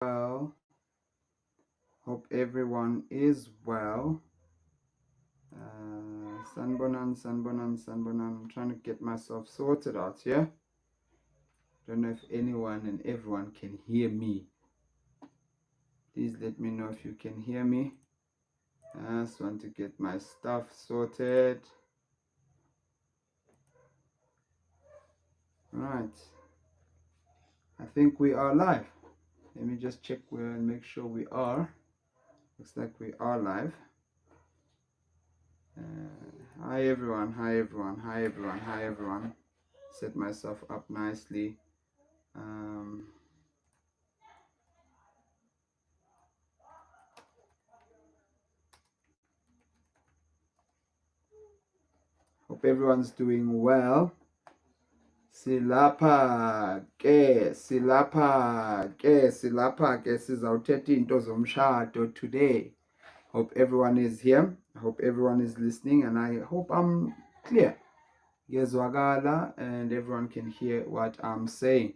Well, hope everyone is well. Sanbonan. I'm trying to get myself sorted out here. Don't know if anyone and everyone can hear me. Please let me know if you can hear me. I just want to get my stuff sorted. Right. I think we are live. Let me just check and make sure we are. Looks like we are live. Hi everyone. Set myself up nicely. Hope everyone's doing well. Silapha ke sizawuthetha into zomshado today. Hope everyone is here. I hope everyone is listening, and I hope I'm clear. Yezwakala, and everyone can hear what I'm saying.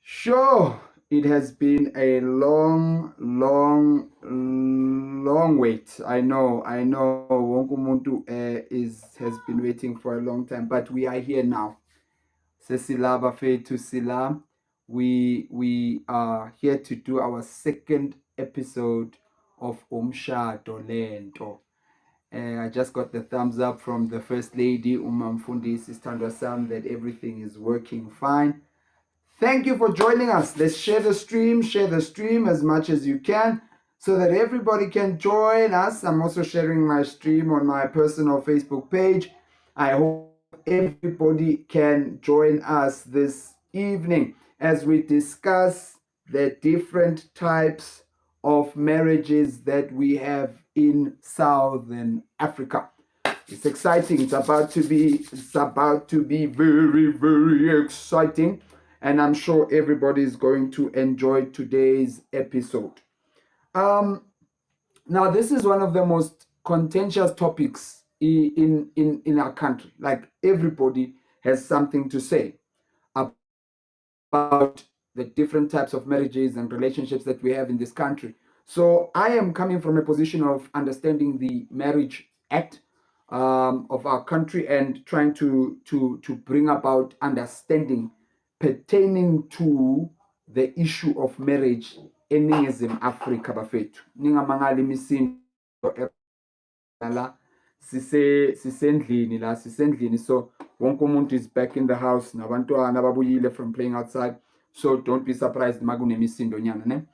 Sure, it has been a long wait. I know. Wonke umuntu has been waiting for a long time, but we are here now. Sesila bafethu sila. We are here to do our second episode of Umshado Lento. I just got the thumbs up from the First Lady, Mfundisi Sithandwa Sam, that everything is working fine. Thank you for joining us. Let's share the stream as much as you can so that everybody can join us. I'm also sharing my stream on my personal Facebook page. I hope everybody can join us this evening as we discuss the different types of marriages that we have in Southern Africa. It's exciting. It's about to be very exciting. And I'm sure everybody is going to enjoy today's episode. Now, this is one of the most contentious topics in our country. Like, everybody has something to say about the different types of marriages and relationships that we have in this country. So I am coming from a position of understanding the Marriage Act of our country and trying to bring about understanding pertaining to the issue of marriage eNingizimu Afrika bafethu. Ningamangali imisindo la sisendlini so wonke umuntu is back in the house, nabantwana babuyile from playing outside, so don't be surprised makunemisindo nyana ne.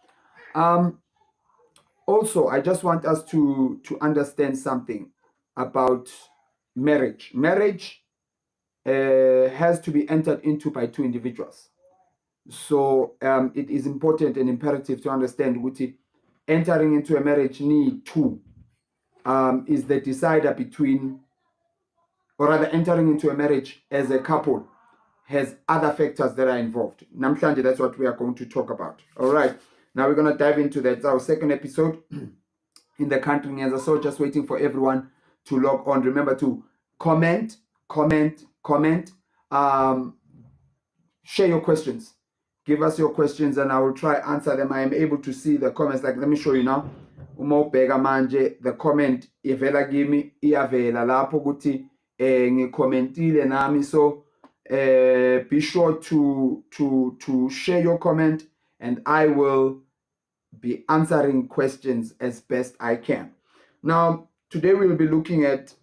Also, I just want us to understand something about marriage. Marriage has to be entered into by two individuals. So it is important and imperative to understand that entering into a marriage need two is the decider between, or rather entering into a marriage as a couple has other factors that are involved. Namhlanje, that's what we are going to talk about. All right, now we're going to dive into that. It's our second episode in the country. So just waiting for everyone to log on. Remember to comment, share your questions. Give us your questions and I will try answer them. I am able to see the comments. Like, let me show you now. Umobheka manje, the comment ivela kimi iyavela lapho ukuthi ngicommentile nami. So be sure to share your comment and I will be answering questions as best I can. Now, today we'll be looking at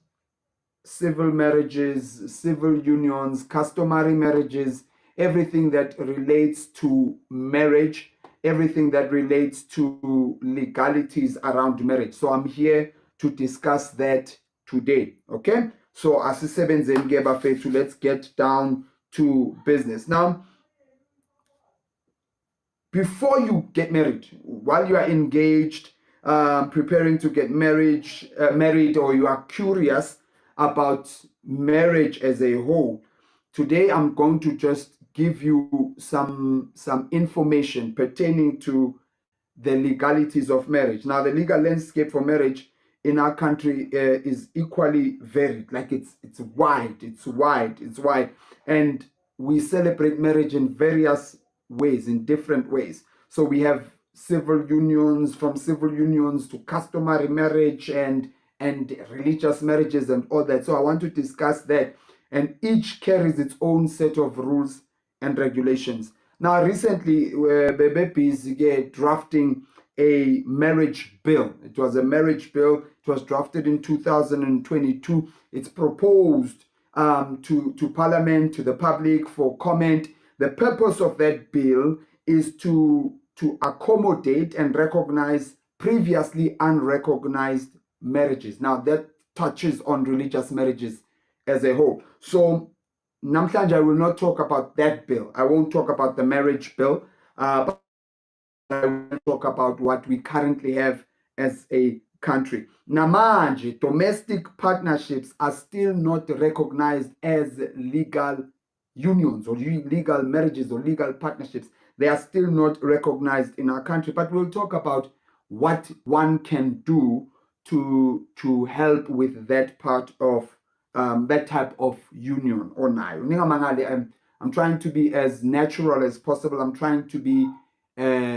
civil marriages, civil unions, customary marriages, everything that relates to marriage, everything that relates to legalities around marriage. So I'm here to discuss that today. Okay? So asisebenzeni ke bafethu, let's get down to business. Now, before you get married, while you are engaged, preparing to get married, or you are curious about marriage as a whole, today I'm going to just give you some information pertaining to the legalities of marriage. Now, the legal landscape for marriage in our country is equally varied. Like, it's wide, and we celebrate marriage in various ways, in different ways. So we have civil unions, from civil unions to customary marriage and religious marriages and all that. So I want to discuss that. And each carries its own set of rules and regulations. Now, recently, Bebe is drafting a marriage bill. It was a marriage bill. It was drafted in 2022. It's proposed to Parliament, to the public for comment. The purpose of that bill is to accommodate and recognize previously unrecognized marriages. Now, that touches on religious marriages as a whole. So, namhlanje I will not talk about that bill. I won't talk about the marriage bill, but I will talk about what we currently have as a country. Namanje, domestic partnerships are still not recognized as legal unions or legal marriages or legal partnerships. They are still not recognized in our country, but we'll talk about what one can do to help with that part of that type of union or nayo. I'm trying to be as natural as possible. I'm trying to be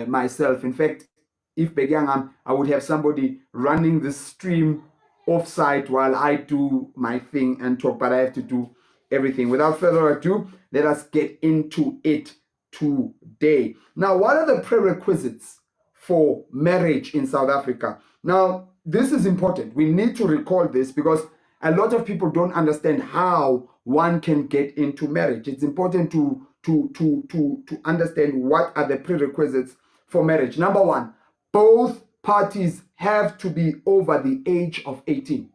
myself. In fact, if Begiang, I would have somebody running the stream offsite while I do my thing and talk, but I have to do everything. Without further ado, let us get into it today. Now, what are the prerequisites for marriage in South Africa? Now, this is important. We need to recall this because a lot of people don't understand how one can get into marriage. It's important to understand what are the prerequisites for marriage. Number one, both parties have to be over the age of 18.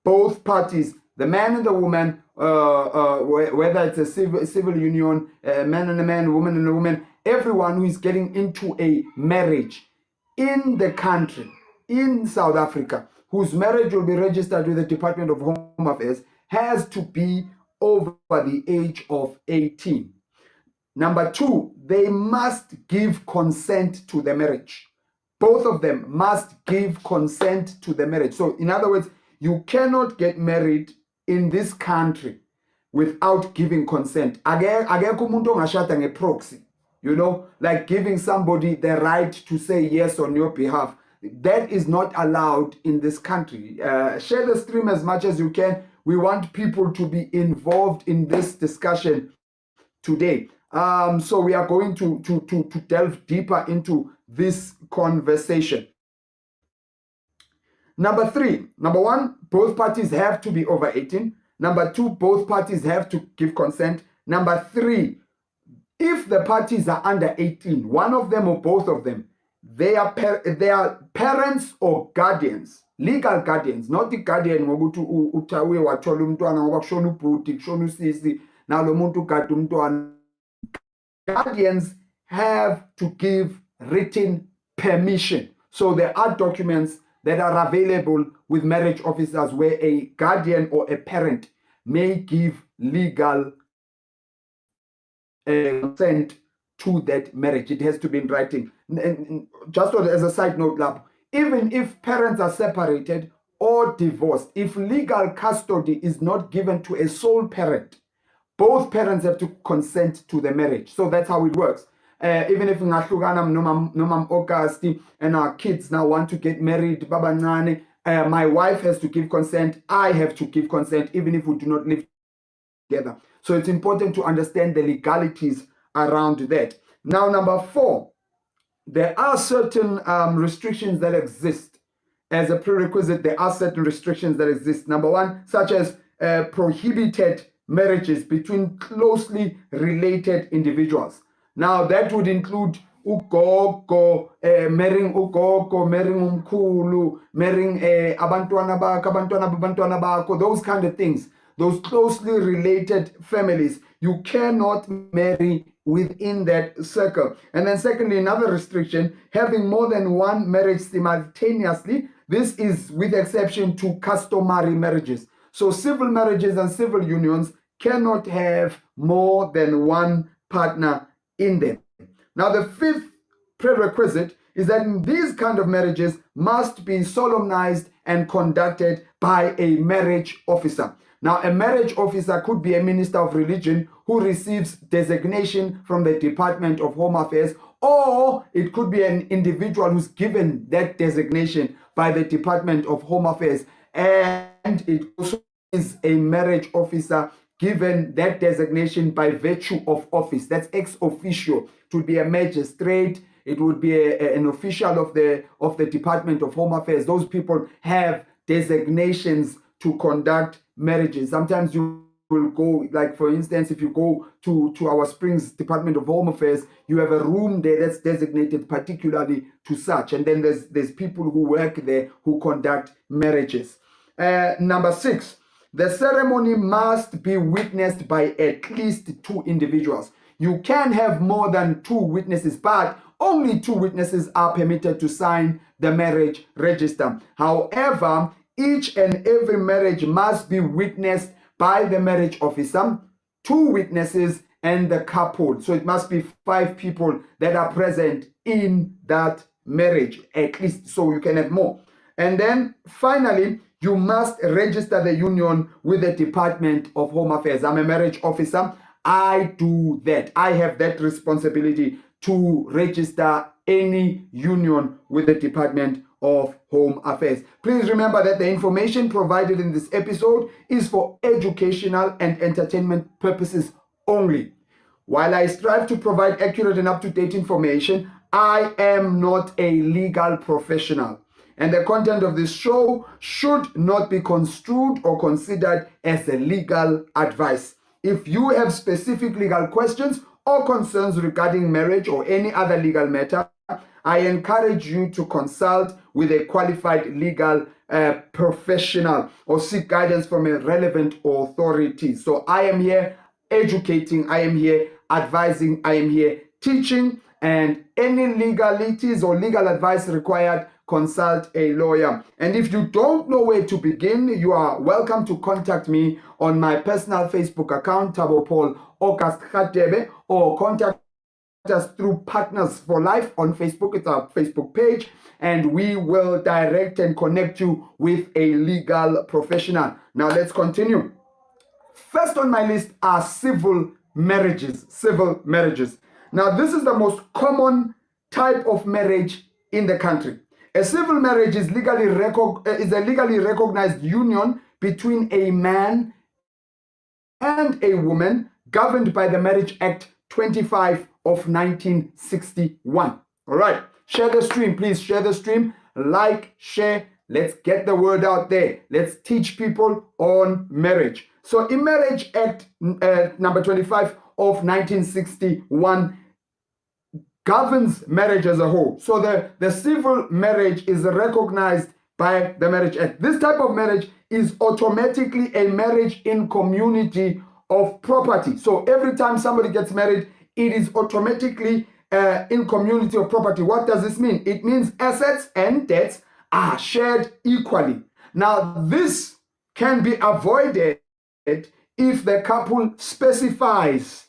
Both parties, the man and the woman, whether it's a civil union, a man and a man, woman and a woman, everyone who is getting into a marriage in the country, in South Africa, whose marriage will be registered with the Department of Home Affairs, has to be over the age of 18. Number two, they must give consent to the marriage. Both of them must give consent to the marriage. So, in other words, you cannot get married in this country without giving consent. Akekho umuntu ongashada ngeproxy, like giving somebody the right to say yes on your behalf. That is not allowed in this country. Share the stream as much as you can. We want people to be involved in this discussion today. So we are going to delve deeper into this conversation. Number one, both parties have to be over 18. Number two, both parties have to give consent. Number three, if the parties are under 18, one of them or both of them, they are parents or guardians, legal guardians, not the guardian ngokuthi utawe wathola umntwana ngoba kushona ubhuti kushona usisi nalo muntu ugada umntwana. Guardians have to give written permission. So there are documents that are available with marriage officers where a guardian or a parent may give legal consent to that marriage. It has to be in writing. And just as a side note, even if parents are separated or divorced, if legal custody is not given to a sole parent, both parents have to consent to the marriage. So that's how it works. Even if nomam August and our kids now want to get married, Baba Nani, my wife has to give consent. I have to give consent, even if we do not live together. So it's important to understand the legalities around that. Now, number four, there are certain restrictions that exist as a prerequisite. There are certain restrictions that exist. Number one, such as prohibited marriages between closely related individuals. Now, that would include ugogo, marrying ugogo, marrying umkhulu, marrying abantwana bako, those kind of things. Those closely related families, you cannot marry within that circle. And then secondly, another restriction, having more than one marriage simultaneously. This is with exception to customary marriages. So civil marriages and civil unions cannot have more than one partner in them. Now, the fifth prerequisite is that these kind of marriages must be solemnized and conducted by a marriage officer. Now, a marriage officer could be a minister of religion who receives designation from the Department of Home Affairs, or it could be an individual who's given that designation by the Department of Home Affairs, and it also is a marriage officer given that designation by virtue of office. That's ex officio. It would be a magistrate. It would be an official of the Department of Home Affairs. Those people have designations to conduct marriages. Sometimes you will go, like for instance, if you go to our Springs Department of Home Affairs, you have a room there that's designated particularly to such, and then there's people who work there who conduct marriages. Number 6, the ceremony must be witnessed by at least 2 individuals. You can have more than 2 witnesses, but only 2 witnesses are permitted to sign the marriage register. However, each and every marriage must be witnessed by the marriage officer, 2 witnesses, and the couple. So it must be 5 people that are present in that marriage, at least, so you can have more. And then finally, you must register the union with the Department of Home Affairs. I'm a marriage officer. I do that. I have that responsibility to register any union with the Department of Home Affairs. Please remember that the information provided in this episode is for educational and entertainment purposes only. While I strive to provide accurate and up-to-date information, I am not a legal professional, and the content of this show should not be construed or considered as a legal advice. If you have specific legal questions or concerns regarding marriage or any other legal matter, I encourage you to consult with a qualified legal professional or seek guidance from a relevant authority. So I am here educating, I am here advising, I am here teaching, and any legalities or legal advice required, consult a lawyer. And if you don't know where to begin, you are welcome to contact me on my personal Facebook account, Thabo Paul August Khatebe, or contact us through Partners for Life on Facebook. It's our Facebook page, and we will direct and connect you with a legal professional. Now let's continue. First on my list are civil marriages. Civil marriages. Now this is the most common type of marriage in the country. A civil marriage is a legally recognized union between a man and a woman governed by the Marriage Act 25 of 1961. All right, share the stream, please share the stream, like, share, let's get the word out there. Let's teach people on marriage. So in Marriage Act number 25 of 1961 governs marriage as a whole. So the civil marriage is recognized by the Marriage Act. This type of marriage is automatically a marriage in community of property. So every time somebody gets married, it is automatically in community of property. What does this mean? It means assets and debts are shared equally. Now, this can be avoided if the couple specifies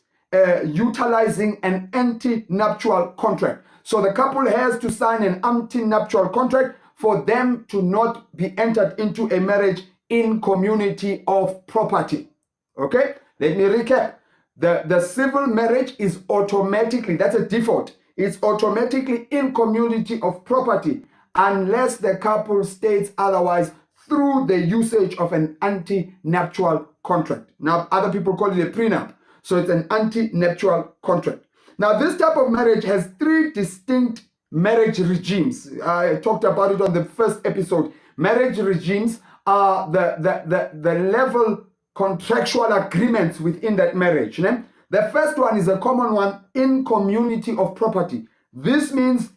utilizing an anti-nuptial contract. So the couple has to sign an anti-nuptial contract for them to not be entered into a marriage in community of property. Okay, let me recap. The civil marriage is automatically, that's a default, it's automatically in community of property unless the couple states otherwise through the usage of an anti-nuptial contract. Now, other people call it a prenup. So it's an anti-nuptial contract. Now, this type of marriage has 3 distinct marriage regimes. I talked about it on the first episode. Marriage regimes are the level contractual agreements within that marriage. The first one is a common one, in community of property. This means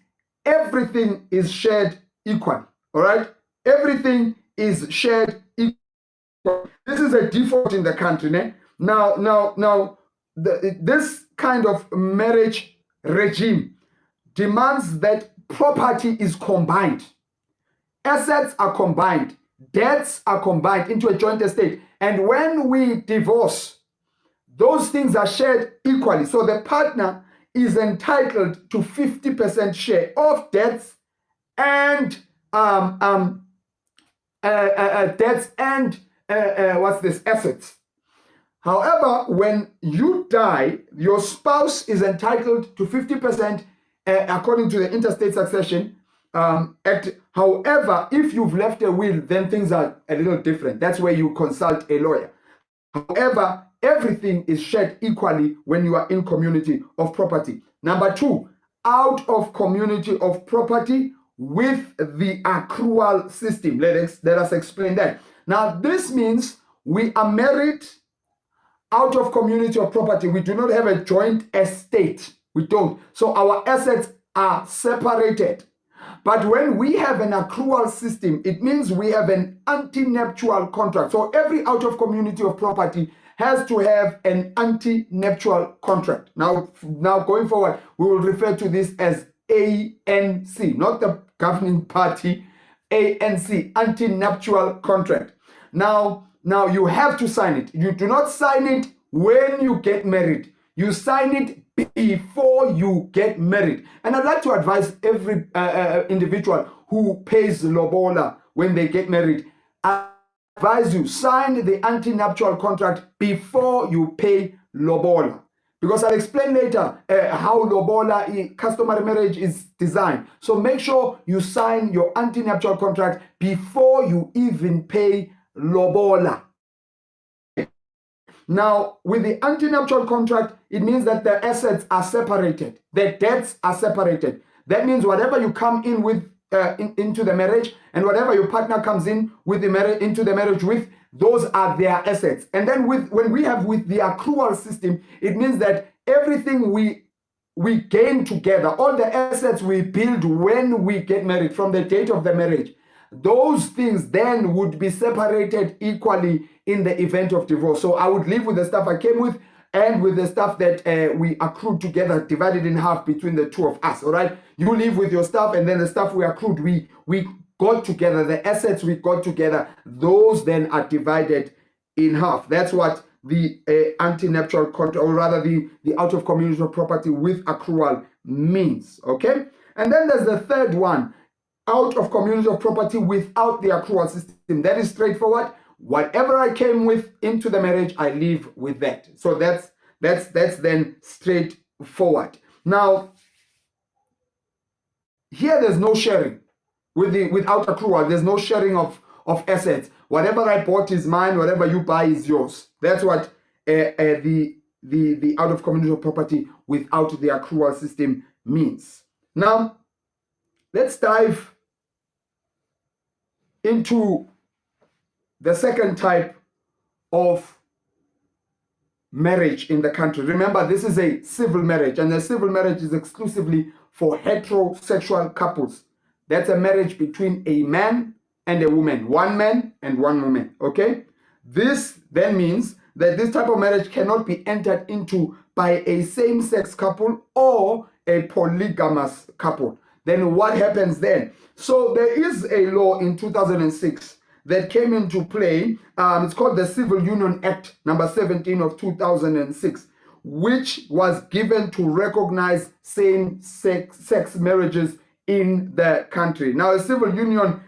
everything is shared equally. All right? Everything is shared equally. This is a default in the country. Now, this kind of marriage regime demands that property is combined. Assets are combined. Debts are combined into a joint estate. And when we divorce, those things are shared equally. So the partner is entitled to 50% share of debts and assets. However, when you die, your spouse is entitled to 50% according to the Interstate Succession Act. However, if you've left a will, then things are a little different. That's where you consult a lawyer. However, everything is shared equally when you are in community of property. Number two, out of community of property with the accrual system. Let us explain that. Now, this means we are married out of community of property. We do not have a joint estate. We don't. So our assets are separated. But when we have an accrual system, it means we have an anti-nuptial contract. So every out of community of property has to have an anti-nuptial contract. Now going forward, we will refer to this as ANC, not the governing party, ANC, anti-nuptial contract. Now you have to sign it. You do not sign it when you get married. You sign it before you get married. And I'd like to advise every individual who pays lobola when they get married, I advise you, sign the anti-nuptial contract before you pay lobola. Because I'll explain later how lobola, customary marriage, is designed. So make sure you sign your anti-nuptial contract before you even pay lobola. Now, with the anti-nuptial contract, it means that the assets are separated, the debts are separated. That means whatever you come in with into the marriage, and whatever your partner comes in with into the marriage with, those are their assets. And then when we have with the accrual system, it means that everything we gain together, all the assets we build when we get married from the date of the marriage, those things then would be separated equally in the event of divorce. So I would live with the stuff I came with and with the stuff that we accrued together, divided in half between the two of us. All right, you live with your stuff, and then the stuff we accrued, we got together, the assets we got together, those then are divided in half. That's what the anti-nuptial contract, or rather the out of community of property with accrual means. Okay, and then there's the third one, out of community of property without the accrual system. That is straightforward. Whatever I came with into the marriage, I live with that. So that's then straightforward. Now, here there's no sharing without accrual. There's no sharing of assets. Whatever I bought is mine. Whatever you buy is yours. That's what the out of community of property without the accrual system means. Now, let's dive into the second type of marriage in the country. Remember, this is a civil marriage, and a civil marriage is exclusively for heterosexual couples. That's a marriage between a man and a woman, one man and one woman, okay? This then means that this type of marriage cannot be entered into by a same-sex couple or a polygamous couple. Then what happens then? So there is a law in 2006 that came into play. It's called the Civil Union Act number 17 of 2006, which was given to recognize same-sex marriages in the country. Now, a civil union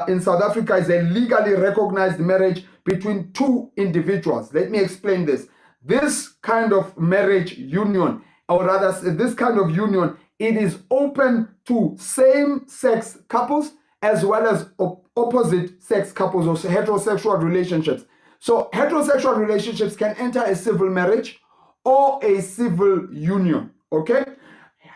in South Africa is a legally recognized marriage between two individuals. Let me explain this. This kind of marriage union, or rather this kind of union, it is open to same-sex couples as well as opposite-sex couples or heterosexual relationships. So heterosexual relationships can enter a civil marriage or a civil union, okay?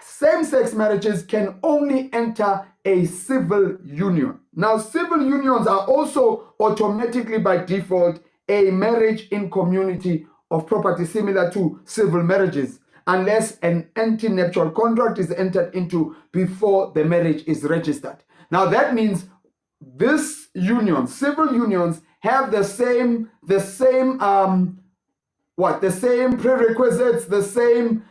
Same-sex marriages can only enter a civil union. Now, civil unions are also automatically by default a marriage in community of property, similar to civil marriages, unless an anti-nuptial contract is entered into before the marriage is registered. Now that means this union, civil unions, have the same prerequisites, the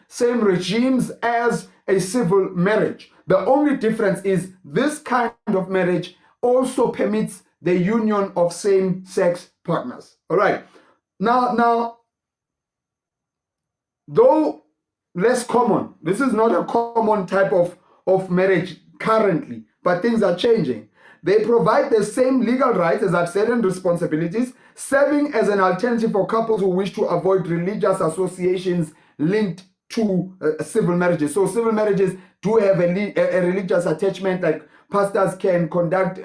same regimes as a civil marriage. The only difference is this kind of marriage also permits the union of same-sex partners. All right. Now, though less common, this is not a common type of marriage currently, but things are changing. They provide the same legal rights, as I've said, and responsibilities, serving as an alternative for couples who wish to avoid religious associations linked to civil marriages. So civil marriages do have a religious attachment, like pastors can conduct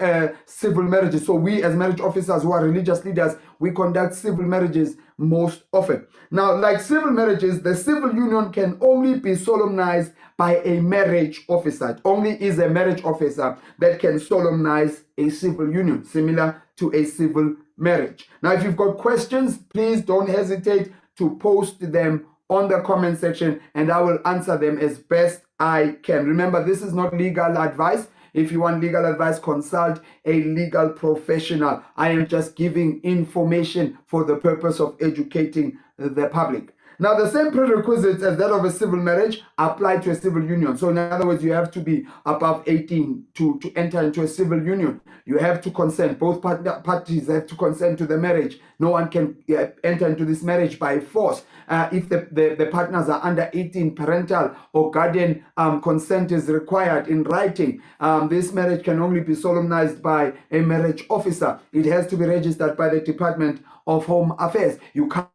civil marriages. So we as marriage officers who are religious leaders, we conduct civil marriages most often. Now, like civil marriages, the civil union can only be solemnized by a marriage officer. It only is a marriage officer that can solemnize a civil union, similar to a civil marriage. Now, if you've got questions, please don't hesitate to post them on the comment section and I will answer them as best I can. Remember, this is not legal advice. If you want legal advice, consult a legal professional. I am just giving information for the purpose of educating the public. Now, the same prerequisites as that of a civil marriage apply to a civil union. So, in other words, you have to be above 18 to enter into a civil union. You have to consent. Both parties have to consent to the marriage. No one can enter into this marriage by force. If the partners are under 18, parental or guardian consent is required in writing. This marriage can only be solemnized by a marriage officer. It has to be registered by the Department of Home Affairs. You can't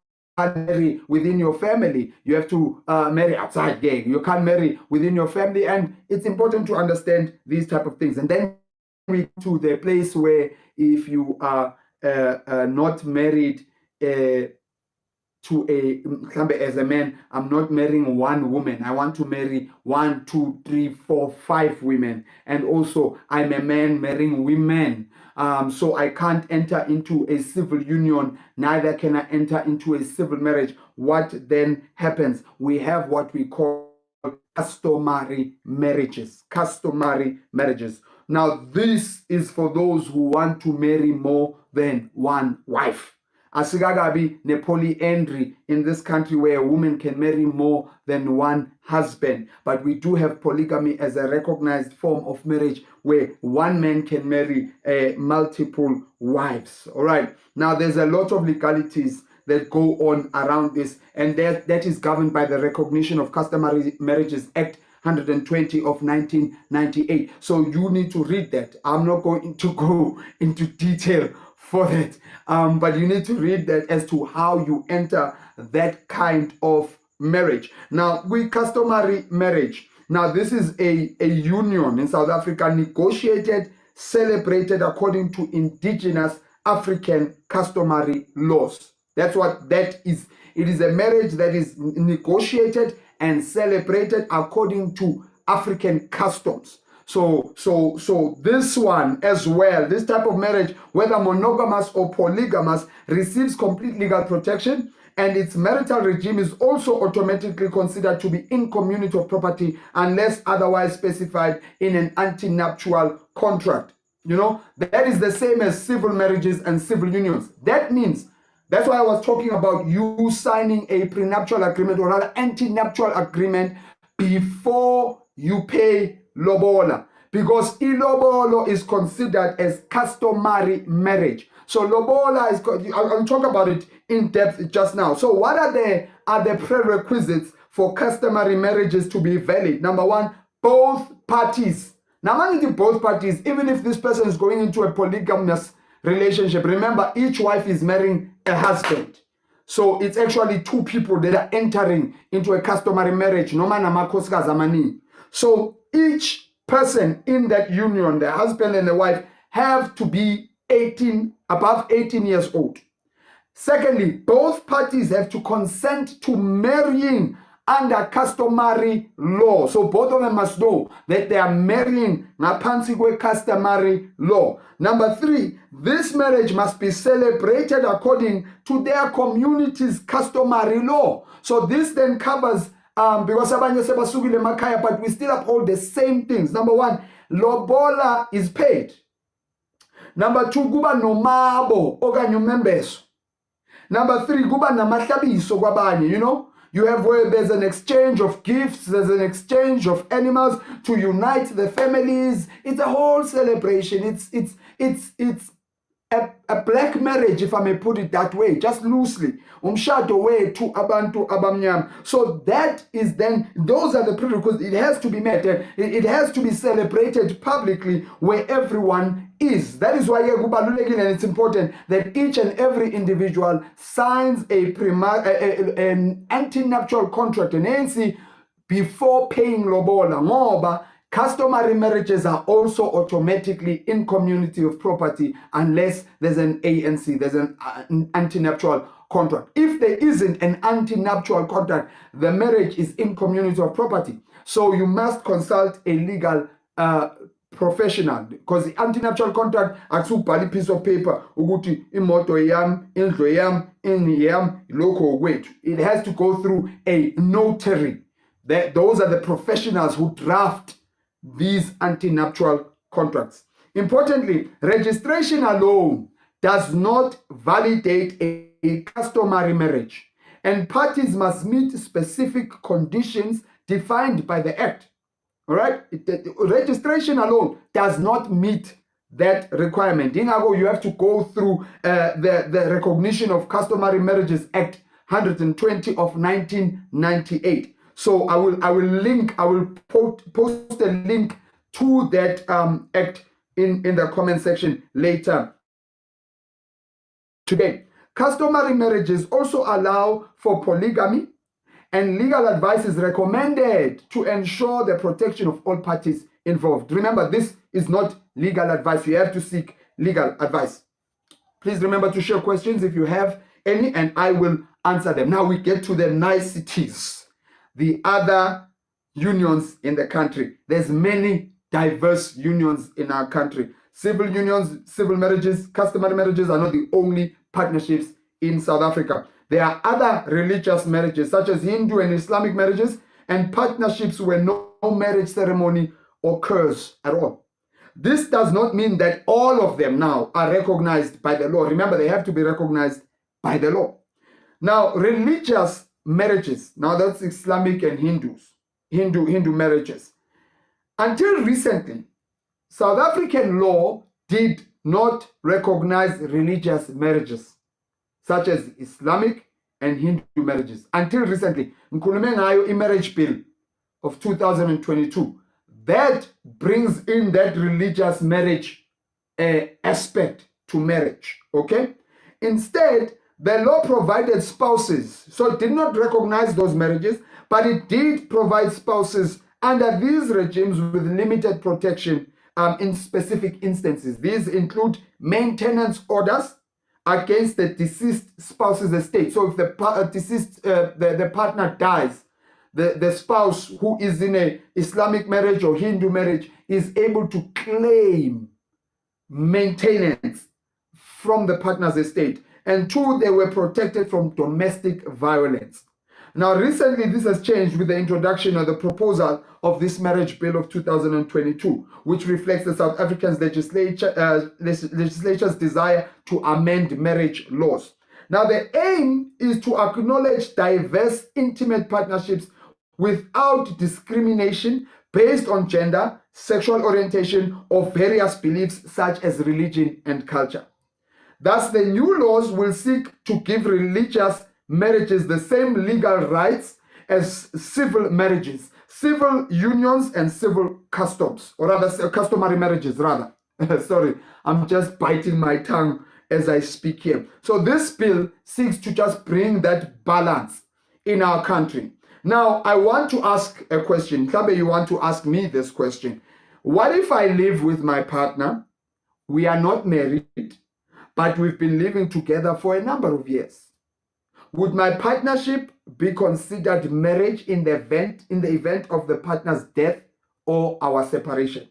marry within your family. You have to marry outside gay. You can't marry within your family, and it's important to understand these type of things. And then we to the place where if you are not married to as a man, I'm not marrying one woman. I want to marry 1, 2, 3, 4, 5 women. And also, I'm a man marrying women. So I can't enter into a civil union, neither can I enter into a civil marriage. What then happens? We have what we call customary marriages. Customary marriages. Now, this is for those who want to marry more than one wife. Asigagabi ne polyandry in this country where a woman can marry more than one husband. But we do have polygamy as a recognized form of marriage where one man can marry multiple wives. All right. Now, there's a lot of legalities that go on around this, and that is governed by the Recognition of Customary Marriages Act 120 of 1998. So you need to read that. I'm not going to go into detail for that, but you need to read that as to how you enter that kind of marriage. Now, with customary marriage, now this is a union in South Africa negotiated, celebrated according to indigenous African customary laws. That's what that is. It is a marriage that is negotiated and celebrated according to African customs. So this one as well, this type of marriage, whether monogamous or polygamous, receives complete legal protection, and its marital regime is also automatically considered to be in community of property unless otherwise specified in an antenuptial contract. You know, that is the same as civil marriages and civil unions. That means, that's why I was talking about you signing a prenuptial agreement or rather antenuptial agreement before you pay lobola, because ilobolo is considered as customary marriage. So lobola is, I'll talk about it in depth just now. So what are the prerequisites for customary marriages to be valid? Number one, both parties. Now, mind both parties, even if this person is going into a polygamous relationship, remember each wife is marrying a husband. So it's actually two people that are entering into a customary marriage. So each person in that union, the husband and the wife, have to be above 18 years old. Secondly, both parties have to consent to marrying under customary law. So both of them must know that they are marrying ngaphansi kwe customary law. Number three, this marriage must be celebrated according to their community's customary law. So this then covers because abanye sebasukile emakhaya, but we still uphold the same things. Number one, lobola is paid. Number two, kuba nomabo okanye umembeso. Number three, kuba namahlabiso kwabanye, you know. You have where there's an exchange of gifts, there's an exchange of animals to unite the families. It's a whole celebration. It's a black marriage, if I may put it that way, just loosely. Umshado wethu abantu abamnyama. So that is then, those are the prerequisites. It has to be met. It has to be celebrated publicly where everyone is. That is why and it's important that each and every individual signs an anti-nuptial contract, an ANC, before paying lobola. Ngoba customary marriages are also automatically in community of property unless there's an ANC, there's an anti-nuptial contract. If there isn't an anti-nuptial contract, the marriage is in community of property. So you must consult a legal professional, because the anti-nuptial contract akusubhala piece of paper ukuthi imoto yam, indlu yam, ini yam, lokho kwethu. It has to go through a notary. Those are the professionals who draft these anti-nuptial contracts. Importantly, registration alone does not validate a customary marriage, and parties must meet specific conditions defined by the Act. All right? Registration alone does not meet that requirement. In Ago, you have to go through the Recognition of Customary Marriages Act 120 of 1998. So I will post a link to that act in the comment section later today. Customary marriages also allow for polygamy, and legal advice is recommended to ensure the protection of all parties involved. Remember, this is not legal advice. You have to seek legal advice. Please remember to share questions if you have any, and I will answer them. Now we get to the niceties. The other unions in the country. There's many diverse unions in our country. Civil unions, civil marriages, customary marriages are not the only partnerships in South Africa. There are other religious marriages, such as Hindu and Islamic marriages, and partnerships where no marriage ceremony occurs at all. This does not mean that all of them now are recognized by the law. Remember, they have to be recognized by the law. Now, religious marriages, now that's Islamic and Hindu marriages. Until recently, South African law did not recognize religious marriages, such as Islamic and Hindu marriages. Until recently, ngikhulume ngayo i-marriage bill of 2022, that brings in that religious marriage aspect to marriage, okay? Instead, the law provided spouses, so it did not recognize those marriages, but it did provide spouses under these regimes with limited protection in specific instances. These include maintenance orders against the deceased spouse's estate. So if the deceased, the partner dies, the spouse who is in a Islamic marriage or Hindu marriage is able to claim maintenance from the partner's estate. And two, they were protected from domestic violence. Now, recently, this has changed with the introduction of the proposal of this marriage bill of 2022, which reflects the South African legislature's desire to amend marriage laws. Now, the aim is to acknowledge diverse, intimate partnerships without discrimination based on gender, sexual orientation, or various beliefs such as religion and culture. Thus, the new laws will seek to give religious marriages the same legal rights as civil marriages, civil unions, and civil customs, or rather customary marriages, rather. Sorry, I'm just biting my tongue as I speak here. So this bill seeks to just bring that balance in our country. Now, I want to ask a question. Maybe you want to ask me this question. What if I live with my partner? We are not married, but we've been living together for a number of years. Would my partnership be considered marriage in the event of the partner's death or our separation?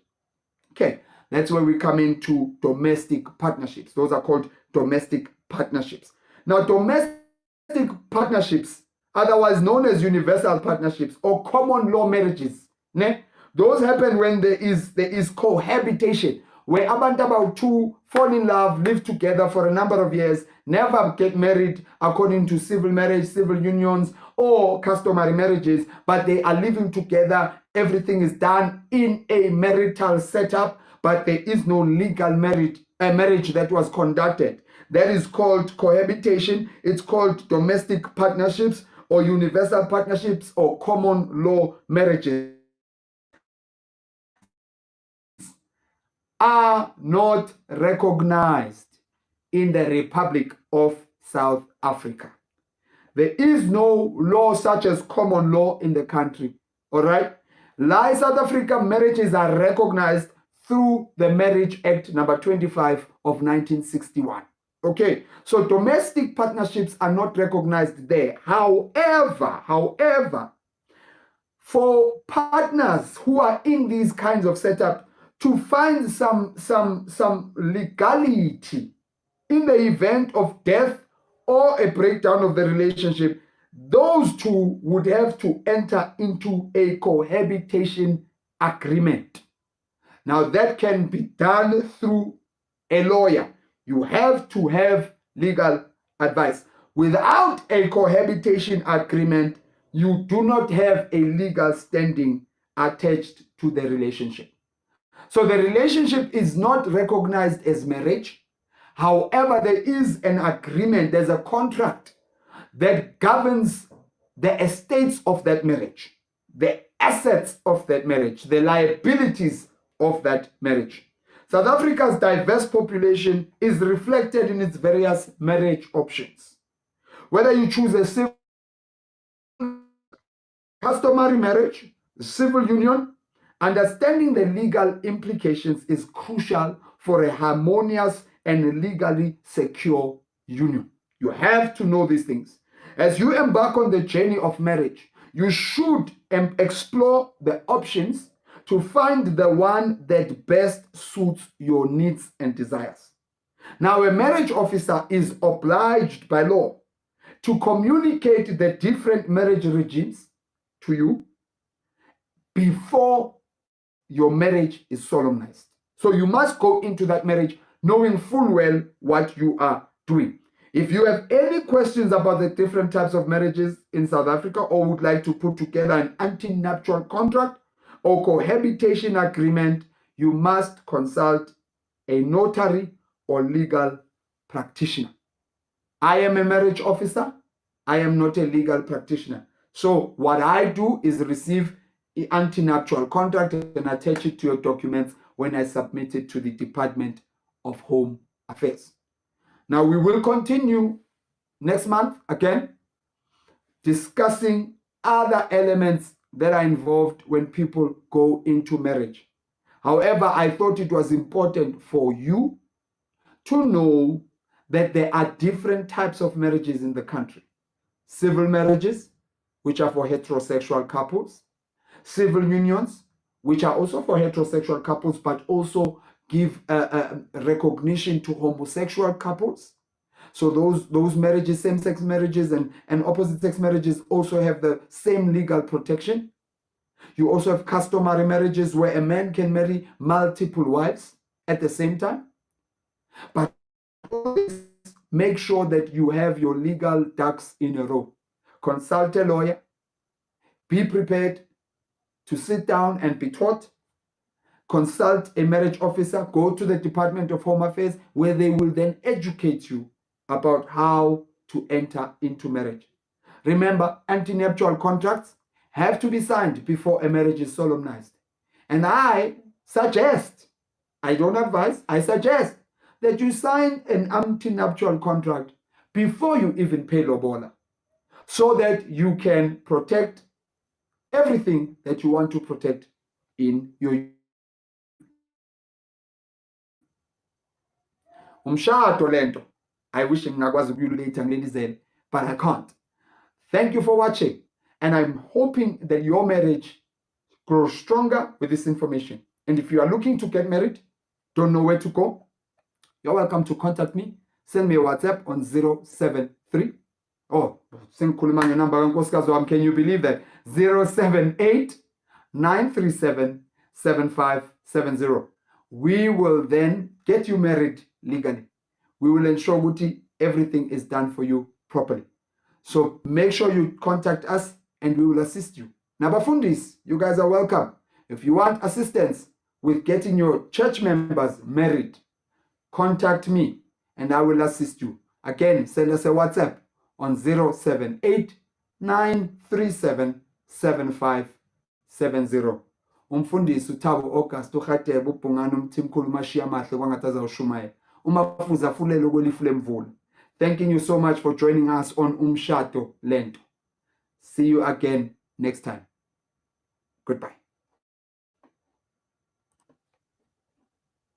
Okay, that's where we come into domestic partnerships. Those are called domestic partnerships. Now, domestic partnerships, otherwise known as universal partnerships or common law marriages, those happen when there is cohabitation, where about two fall in love, live together for a number of years, never get married according to civil marriage, civil unions, or customary marriages, but they are living together Everything is done in a marital setup, but there is no legal marriage that was conducted. That is called cohabitation. It's called domestic partnerships or universal partnerships or common law marriages. Are not recognized in the Republic of South Africa. There is no law such as common law in the country. All right? In South Africa, marriages are recognized through the Marriage Act number 25 of 1961. Okay, so domestic partnerships are not recognized there. However, for partners who are in these kinds of setup to find some legality in the event of death or a breakdown of the relationship, those two would have to enter into a cohabitation agreement. Now, that can be done through a lawyer. You have to have legal advice. Without a cohabitation agreement, you do not have a legal standing attached to the relationship. So the relationship is not recognized as marriage. However, there is an agreement, there's a contract that governs the estates of that marriage, the assets of that marriage, the liabilities of that marriage. South Africa's diverse population is reflected in its various marriage options. Whether you choose a civil, customary marriage, civil union, understanding the legal implications is crucial for a harmonious and legally secure union. You have to know these things. As you embark on the journey of marriage, you should explore the options to find the one that best suits your needs and desires. Now, a marriage officer is obliged by law to communicate the different marriage regimes to you before your marriage is solemnized. So you must go into that marriage knowing full well what you are doing. If you have any questions about the different types of marriages in South Africa or would like to put together an antenuptial contract or cohabitation agreement, you must consult a notary or legal practitioner. I am a marriage officer. I am not a legal practitioner. So what I do is receive the antenuptial contract and attach it to your documents when I submit it to the Department of Home Affairs. Now, we will continue next month again discussing other elements that are involved when people go into marriage. However, I thought it was important for you to know that there are different types of marriages in the country. Civil marriages, which are for heterosexual couples, civil unions, which are also for heterosexual couples, but also give recognition to homosexual couples. So those marriages, same-sex marriages and opposite-sex marriages also have the same legal protection. You also have customary marriages where a man can marry multiple wives at the same time. But always make sure that you have your legal ducks in a row. Consult a lawyer. Be prepared to sit down and be taught. Consult a marriage officer. Go to the Department of Home Affairs where they will then educate you about how to enter into marriage. Remember, antenuptial contracts have to be signed before a marriage is solemnized. And I suggest, I don't advise, I suggest that you sign an antenuptial contract before you even pay lobola, so that you can protect everything that you want to protect in your Umshado Lento. I wish ngingakwazi ukuyuleta ngilendizele, but I can't. Thank you for watching, and I'm hoping that your marriage grows stronger with this information. And if you are looking to get married, don't know where to go, you're welcome to contact me. Send me a WhatsApp on 073. Oh, sengikhuluma ngenamba kankosikazi wami, can you believe that? 078 937 7570. We will then get you married legally. We will ensure that everything is done for you properly. So make sure you contact us and we will assist you. Nabafundis, you guys are welcome. If you want assistance with getting your church members married, contact me and I will assist you. Again, send us a WhatsApp on 078-937-7570. Umfundisi uThabo August uHatebe ubhungana umthimkhulu uMashiya Mahle kwangathi azawushumayela. Umafuza afulele kwelifu lemvula. Thanking you so much for joining us on Umshado Lento. See you again next time. Goodbye.